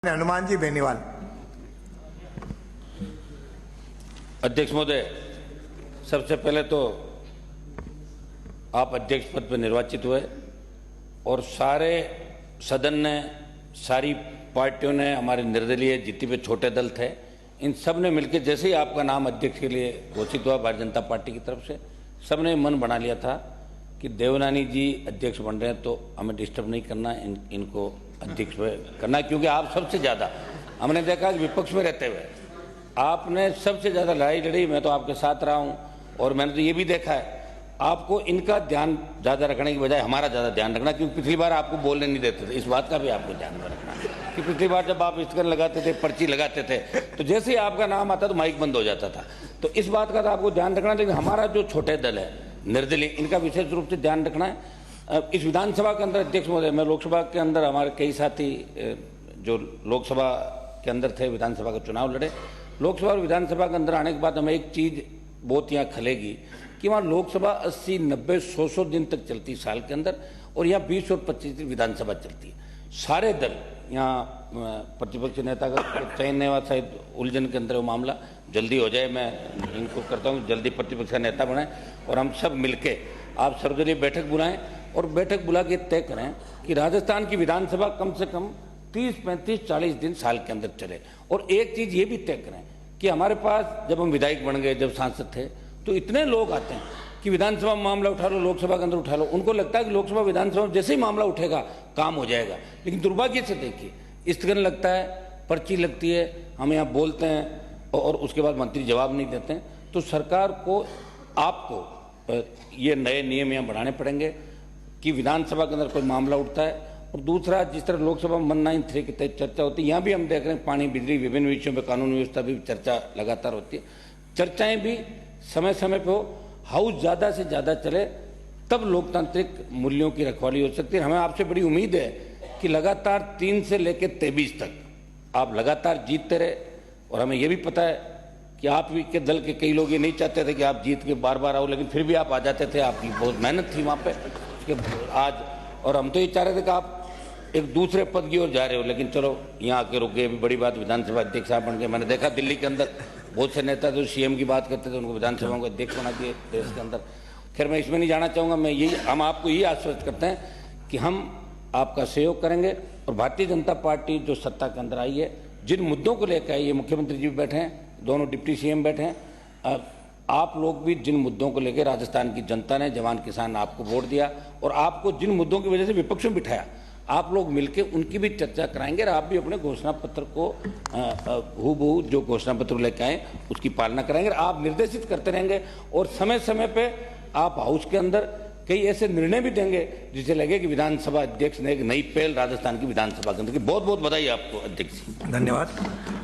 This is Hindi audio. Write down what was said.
हनुमान जी बेनीवाल। अध्यक्ष महोदय, सबसे पहले तो आप अध्यक्ष पद पर निर्वाचित हुए और सारे सदन ने, सारी पार्टियों ने, हमारे निर्दलीय जितने भी छोटे दल थे, इन सब ने मिलकर जैसे ही आपका नाम अध्यक्ष के लिए घोषित हुआ भारतीय जनता पार्टी की तरफ से, सब ने मन बना लिया था कि देवनानी जी अध्यक्ष बन रहे हैं तो हमें डिस्टर्ब नहीं करना, इनको अध्यक्ष करना, क्योंकि आप सबसे ज़्यादा हमने देखा कि विपक्ष में रहते हुए आपने सबसे ज़्यादा लड़ाई लड़ी। मैं तो आपके साथ रहा हूँ और मैंने तो ये भी देखा है आपको इनका ध्यान ज़्यादा रखने की बजाय हमारा ज़्यादा ध्यान रखना, क्योंकि पिछली बार आपको बोलने नहीं देते थे। इस बात का भी आपको ध्यान रखना कि पिछली बार जब आप स्टिकर लगाते थे, पर्ची लगाते थे, तो जैसे ही आपका नाम आता तो माइक बंद हो जाता था। तो इस बात का तो आपको ध्यान रखना, लेकिन हमारा जो छोटे दल है निर्दलीय, इनका विशेष रूप से ध्यान रखना है। इस विधानसभा के अंदर अध्यक्ष महोदय, मैं लोकसभा के अंदर हमारे कई साथी जो लोकसभा के अंदर थे, विधानसभा का चुनाव लड़े, लोकसभा और विधानसभा के अंदर आने के बाद हमें एक चीज़ बहुत यहाँ खलेगी कि वहाँ लोकसभा 80, 90, 100 दिन तक चलती साल के अंदर, और यहाँ 20 और 25 दिन विधानसभा चलती है। सारे दल यहाँ प्रतिपक्ष नेता का चयन नहीं हुआ, शायद उलझन के अंदर वो मामला जल्दी हो जाए। मैं इनको करता हूँ जल्दी प्रतिपक्ष का नेता बनाएं और हम सब मिलके आप सर्वदलीय बैठक बुलाएं और बैठक बुला के तय करें कि राजस्थान की विधानसभा कम से कम 30, 35, 40 दिन साल के अंदर चले। और एक चीज़ ये भी तय करें कि हमारे पास जब हम विधायक बन गए, जब सांसद थे, तो इतने लोग आते हैं कि विधानसभा में मामला उठा लो, लोकसभा के अंदर उठा लो, उनको लगता है कि लोकसभा विधानसभा में जैसे ही मामला उठेगा काम हो जाएगा। लेकिन दुर्भाग्य से देखिए, स्थगन लगता है, पर्ची लगती है, हम यहाँ बोलते हैं और उसके बाद मंत्री जवाब नहीं देते हैं। तो सरकार को, आपको ये नए नियम यहाँ बढ़ाने पड़ेंगे कि विधानसभा के अंदर कोई मामला उठता है। और दूसरा, जिस तरह लोकसभा 193 के तहत चर्चा होती है, यहाँ भी हम देख रहे हैं पानी, बिजली, विभिन्न विषयों पर कानून व्यवस्था भी चर्चा लगातार होती है। चर्चाएं भी समय समय पर हो, हाउस ज़्यादा से ज़्यादा चले, तब लोकतांत्रिक मूल्यों की रखवाली हो सकती है। हमें आपसे बड़ी उम्मीद है कि लगातार 3 से लेकर 23 तक आप लगातार जीतते रहे। और हमें यह भी पता है कि आप के दल के कई लोग ये नहीं चाहते थे कि आप जीत के बार बार आओ, लेकिन फिर भी आप आ जाते थे। आपकी बहुत मेहनत थी वहाँ पे कि आज, और हम तो ये चाह रहे थे कि आप एक दूसरे पद की ओर जा रहे हो, लेकिन चलो यहाँ आके रुक गए। अभी बड़ी बात, विधानसभा अध्यक्ष साहब बन गए। मैंने देखा दिल्ली के अंदर बहुत से नेता जो सीएम की बात करते थे, उनको विधानसभा को अध्यक्ष बना दिए देश के अंदर। खैर, मैं इसमें नहीं जाना चाहूँगा। मैं यही, हम आपको यही आश्वस्त करते हैं कि हम आपका सहयोग करेंगे। और भारतीय जनता पार्टी जो सत्ता के अंदर आई है, जिन मुद्दों को लेकर आई है, मुख्यमंत्री जी भी बैठे हैं, दोनों डिप्टी सीएम बैठे हैं, आप लोग भी जिन मुद्दों को लेकर राजस्थान की जनता ने, जवान किसान आपको वोट दिया, और आपको जिन मुद्दों की वजह से विपक्ष में बिठाया, आप लोग मिलकर उनकी भी चर्चा कराएंगे। और आप भी अपने घोषणा पत्र को हूबहू जो घोषणा पत्र लेकर आए उसकी पालना कराएंगे। आप निर्देशित करते रहेंगे और समय समय पे आप हाउस के अंदर कई ऐसे निर्णय भी देंगे जिसे लगे कि विधानसभा अध्यक्ष ने एक नई पहल राजस्थान की विधानसभा के अंदर की। बहुत बहुत बधाई आपको अध्यक्ष। धन्यवाद।